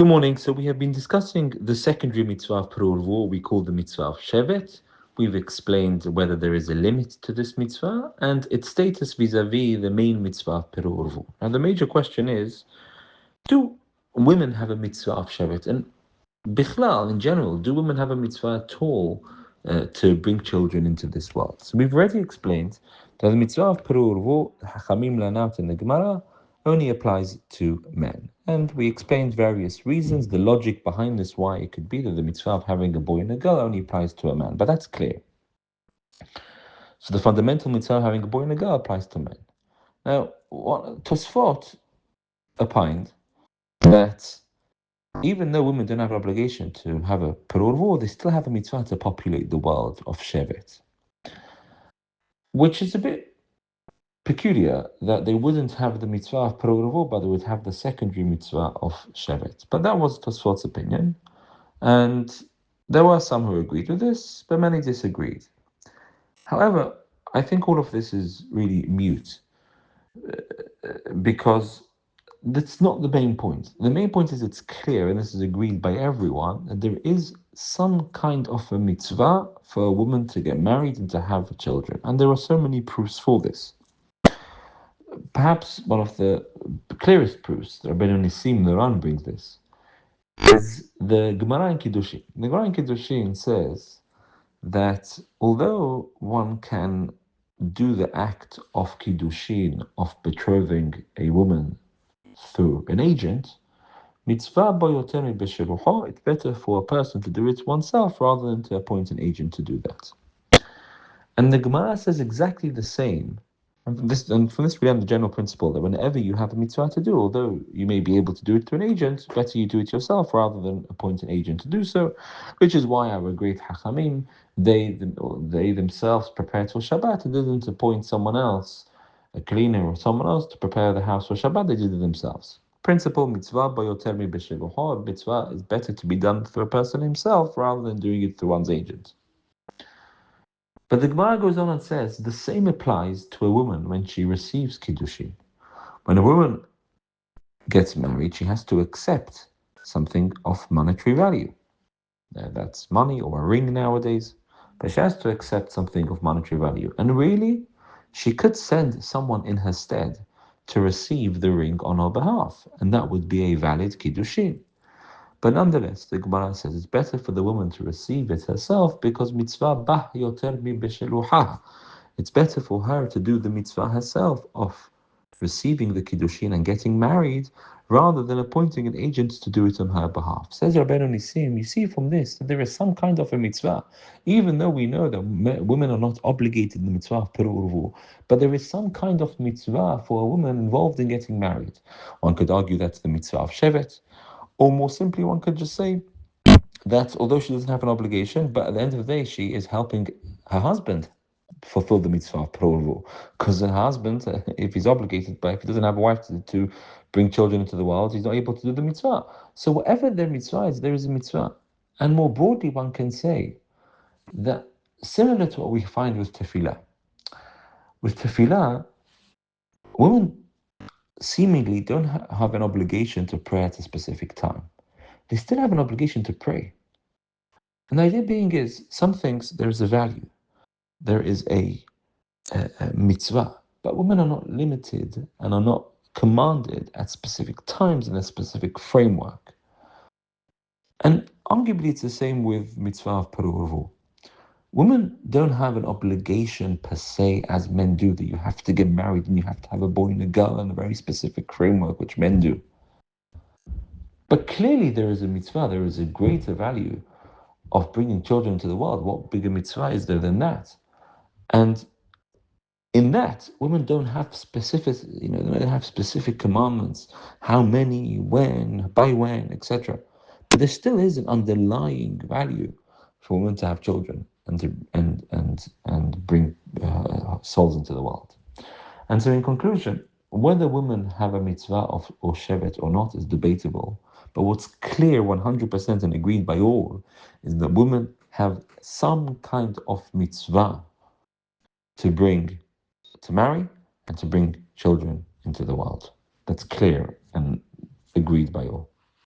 Good morning. So we have been discussing the secondary mitzvah of Peru, we call the mitzvah of Shevet. We've explained whether there is a limit to this mitzvah and its status vis-a-vis the main mitzvah of Peru. And the major question is, do women have a mitzvah of Shevet? And Bichlal, in general, do women have a mitzvah at all to bring children into this world? So we've already explained that the mitzvah of Peru, Hachamim Lanat in the Gemara, only applies to men. And we explained various reasons, the logic behind this, why it could be that the mitzvah of having a boy and a girl only applies to a man. But that's clear. So the fundamental mitzvah of having a boy and a girl applies to men. Now, Tosfot opined that even though women don't have an obligation to have a perurvu, they still have a mitzvah to populate the world of Shevet. Which is a bit peculiar that they wouldn't have the mitzvah of perurvu, but they would have the secondary mitzvah of Shevet. But that was Tosfot's opinion. And there were some who agreed with this, but many disagreed. However, I think all of this is really mute because that's not the main point. The main point is it's clear, and this is agreed by everyone, that there is some kind of a mitzvah for a woman to get married and to have children. And there are so many proofs for this. Perhaps one of the clearest proofs, the Rabbeinu Nisim Noran brings this, is the Gemara in Kiddushin. The Gemara in Kiddushin says that although one can do the act of Kiddushin, of betrothing a woman through an agent, mitzvah boyotemi b'shelucho, it's better for a person to do it oneself rather than to appoint an agent to do that. And the Gemara says exactly the same. And from this we learn the general principle that whenever you have a mitzvah to do, although you may be able to do it through an agent, better you do it yourself rather than appoint an agent to do so, which is why our great Hachamim, they themselves prepared for Shabbat and didn't appoint someone else, a cleaner or someone else, to prepare the house for Shabbat. They did it themselves. Principle mitzvah boyoter b'shelucho, mitzvah is better to be done through a person himself rather than doing it through one's agent. But the Gemara goes on and says the same applies to a woman when she receives Kiddushin. When a woman gets married, she has to accept something of monetary value. That's money or a ring nowadays, but she has to accept something of monetary value. And really, she could send someone in her stead to receive the ring on her behalf, and that would be a valid Kiddushin. But nonetheless, the Gemara says it's better for the woman to receive it herself because mitzvah bah yoter mi besheluha. It's better for her to do the mitzvah herself of receiving the kiddushin and getting married rather than appointing an agent to do it on her behalf. Says Rabbeinu Nisim, you see from this that there is some kind of a mitzvah, even though we know that women are not obligated in the mitzvah of Peru, but there is some kind of mitzvah for a woman involved in getting married. One could argue that's the mitzvah of Shevet. Or more simply, one could just say that although she doesn't have an obligation, but at the end of the day, she is helping her husband fulfill the mitzvah of Peru. Because her husband, if he's obligated, but if he doesn't have a wife to bring children into the world, he's not able to do the mitzvah. So whatever their mitzvah is, there is a mitzvah. And more broadly, one can say that similar to what we find with tefillah. With tefillah, women seemingly don't have an obligation to pray at a specific time. They still have an obligation to pray. And the idea being is, some things there is a value, there is a mitzvah, but women are not limited and are not commanded at specific times in a specific framework. And arguably it's the same with mitzvah of Peru. Women don't have an obligation per se as men do, that you have to get married and you have to have a boy and a girl in a very specific framework, which men do. But clearly there is a mitzvah, there is a greater value of bringing children to the world. What bigger mitzvah is there than that? And in that, women don't have specific, they don't have specific commandments, how many, when, by when, etc. But there still is an underlying value for women to have children and to and bring souls into the world. And so, in conclusion, whether women have a mitzvah of or shevet or not is debatable. But what's clear 100% and agreed by all is that women have some kind of mitzvah to marry and to bring children into the world. That's clear and agreed by all.